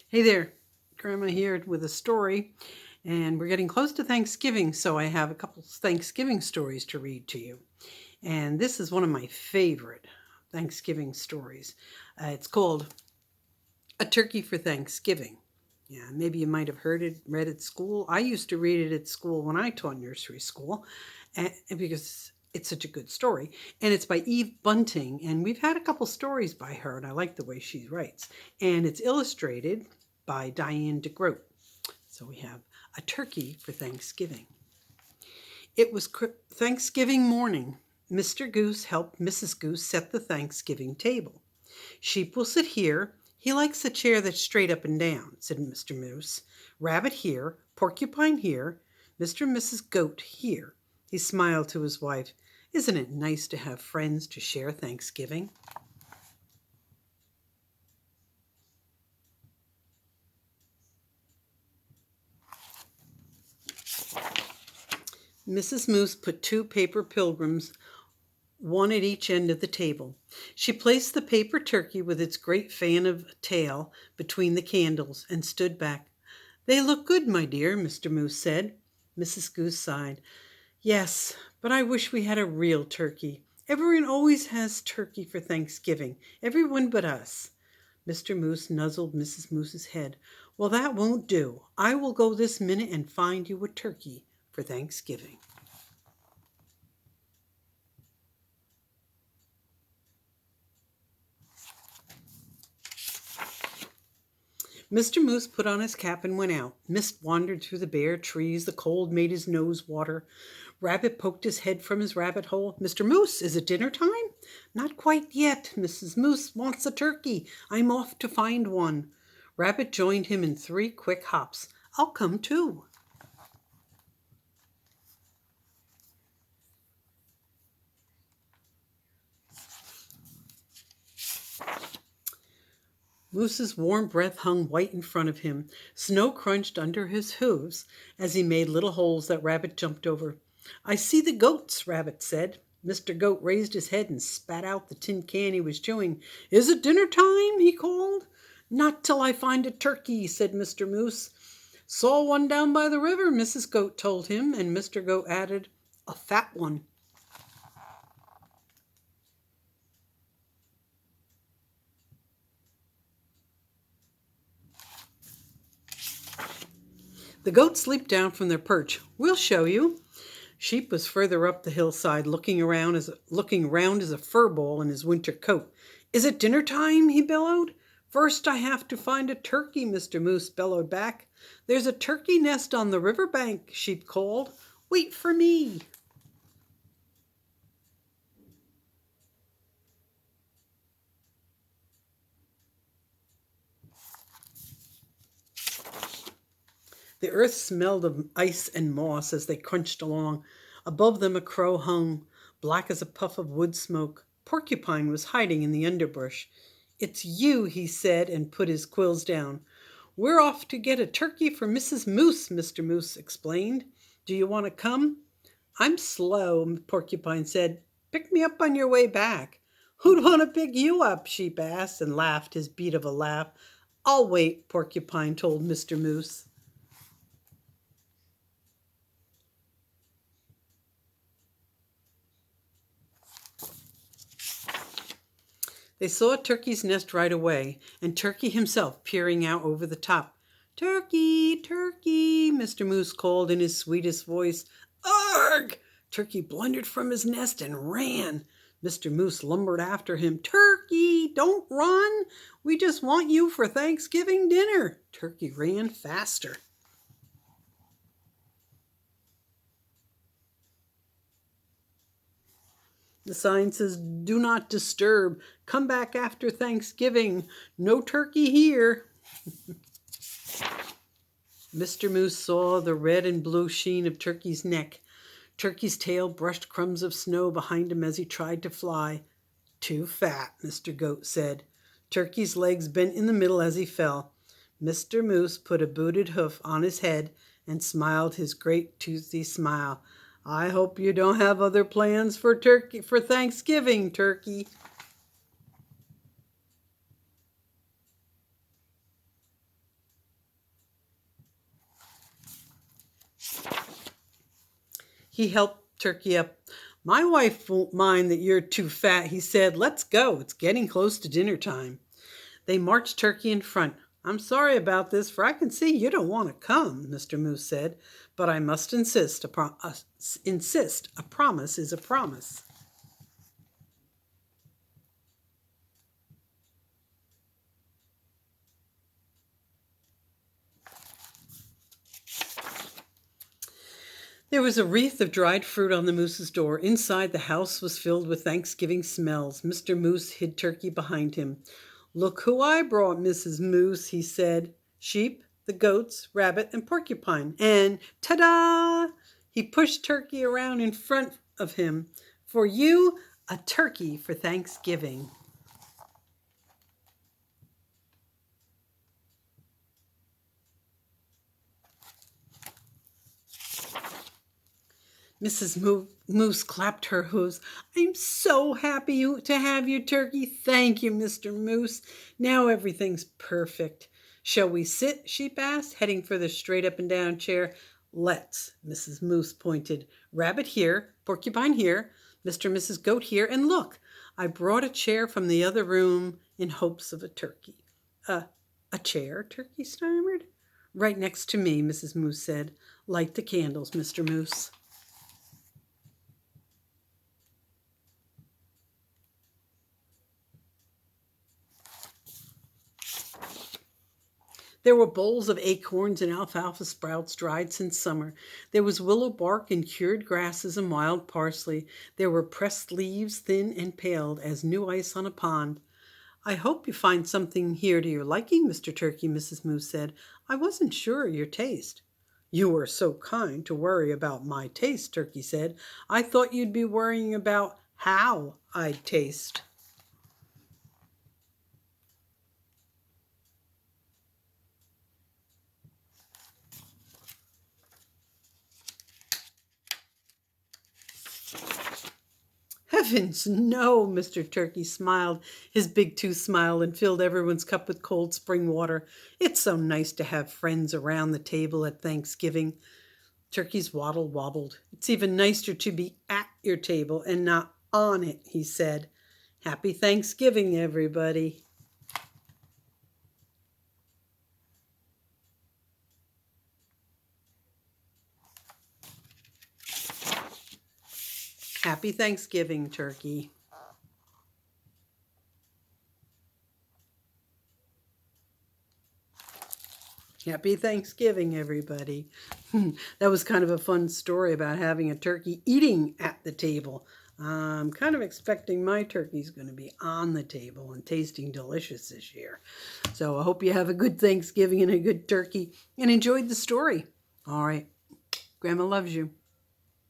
Hey there, Grandma here with a story, and we're getting close to Thanksgiving, so I have a couple Thanksgiving stories to read to you. And this is one of my favorite Thanksgiving stories. It's called A Turkey for Thanksgiving. Yeah, maybe you might have heard it read at school. I used to read it at school when I taught nursery school, because it's such a good story. And it's by Eve Bunting, and we've had a couple stories by her, and I like the way she writes. And it's illustrated by Diane DeGroat. So we have A Turkey for Thanksgiving. It was Thanksgiving morning. Mr. Goose helped Mrs. Goose set the Thanksgiving table. Sheep will sit here. He likes a chair that's straight up and down, said Mr. Moose. Rabbit here, Porcupine here, Mr. and Mrs. Goat here. He smiled to his wife. Isn't it nice to have friends to share Thanksgiving? Mrs. Moose put two paper pilgrims, one at each end of the table. She placed the paper turkey with its great fan of tail between the candles and stood back. They look good, my dear, Mr. Moose said. Mrs. Goose sighed. Yes, but I wish we had a real turkey. Everyone always has turkey for Thanksgiving, everyone but us. Mr. Moose nuzzled Mrs. Moose's head. Well, that won't do. I will go this minute and find you a turkey for Thanksgiving. Mr. Moose put on his cap and went out. Mist wandered through the bare trees. The cold made his nose water. Rabbit poked his head from his rabbit hole. Mr. Moose, is it dinner time? Not quite yet. Mrs. Moose wants a turkey. I'm off to find one. Rabbit joined him in 3 quick hops. I'll come too. Moose's warm breath hung white in front of him. Snow crunched under his hooves as he made little holes that Rabbit jumped over. I see the goats, Rabbit said. Mr. Goat raised his head and spat out the tin can he was chewing. Is it dinner time? He called. Not till I find a turkey, said Mr. Moose. Saw one down by the river, Mrs. Goat told him, and Mr. Goat added, a fat one. The goats leaped down from their perch. We'll show you. Sheep was further up the hillside, looking round as a fur ball in his winter coat. Is it dinner time? He bellowed. First I have to find a turkey, Mr. Moose bellowed back. There's a turkey nest on the river bank, Sheep called. Wait for me. The earth smelled of ice and moss as they crunched along. Above them a crow hung, black as a puff of wood smoke. Porcupine was hiding in the underbrush. It's you, he said, and put his quills down. We're off to get a turkey for Mrs. Moose, Mr. Moose explained. Do you want to come? I'm slow, Porcupine said. Pick me up on your way back. Who'd want to pick you up? Sheep asked and laughed his beat of a laugh. I'll wait, Porcupine told Mr. Moose. They saw Turkey's nest right away, and Turkey himself peering out over the top. Turkey, Turkey, Mr. Moose called in his sweetest voice. Arg! Turkey blundered from his nest and ran. Mr. Moose lumbered after him. Turkey, don't run. We just want you for Thanksgiving dinner. Turkey ran faster. The sign says, do not disturb. Come back after Thanksgiving. No turkey here. Mr. Moose saw the red and blue sheen of Turkey's neck. Turkey's tail brushed crumbs of snow behind him as he tried to fly. Too fat, Mr. Goat said. Turkey's legs bent in the middle as he fell. Mr. Moose put a booted hoof on his head and smiled his great toothy smile. I hope you don't have other plans for Thanksgiving, Turkey. He helped Turkey up. "My wife won't mind that you're too fat," he said. "Let's go. It's getting close to dinner time." They marched Turkey in front. "I'm sorry about this, for I can see you don't want to come," Mr. Moose said. "But I must insist. Insist. A promise is a promise." There was a wreath of dried fruit on the moose's door. Inside, the house was filled with Thanksgiving smells. Mr. Moose hid Turkey behind him. "Look who I brought, Mrs. Moose," he said. "Sheep, the goats, rabbit, and porcupine. And ta-da!" He pushed Turkey around in front of him. "For you, a turkey for Thanksgiving." Mrs. Moose clapped her hooves. "I'm so happy to have you, Turkey. Thank you, Mr. Moose. Now everything's perfect." "Shall we sit?" Sheep asked, heading for the straight up and down chair. "Let's," Mrs. Moose pointed. "Rabbit here, Porcupine here, Mr. and Mrs. Goat here, and look, I brought a chair from the other room in hopes of a turkey." A chair?" Turkey stammered. "Right next to me," Mrs. Moose said. "Light the candles, Mr. Moose." There were bowls of acorns and alfalfa sprouts dried since summer. There was willow bark and cured grasses and wild parsley. There were pressed leaves, thin and paled as new ice on a pond. "I hope you find something here to your liking, Mr. Turkey," Mrs. Moose said. "I wasn't sure of your taste." "You were so kind to worry about my taste," Turkey said. "I thought you'd be worrying about how I'd taste." "Heavens, no!" Mr. Turkey smiled. His big tooth smiled and filled everyone's cup with cold spring water. "It's so nice to have friends around the table at Thanksgiving." Turkey's waddle wobbled. "It's even nicer to be at your table and not on it," he said. "Happy Thanksgiving, everybody." Happy Thanksgiving, Turkey. Happy Thanksgiving, everybody. That was kind of a fun story about having a turkey eating at the table. I'm kind of expecting my turkey's going to be on the table and tasting delicious this year. So I hope you have a good Thanksgiving and a good turkey and enjoyed the story. All right. Grandma loves you.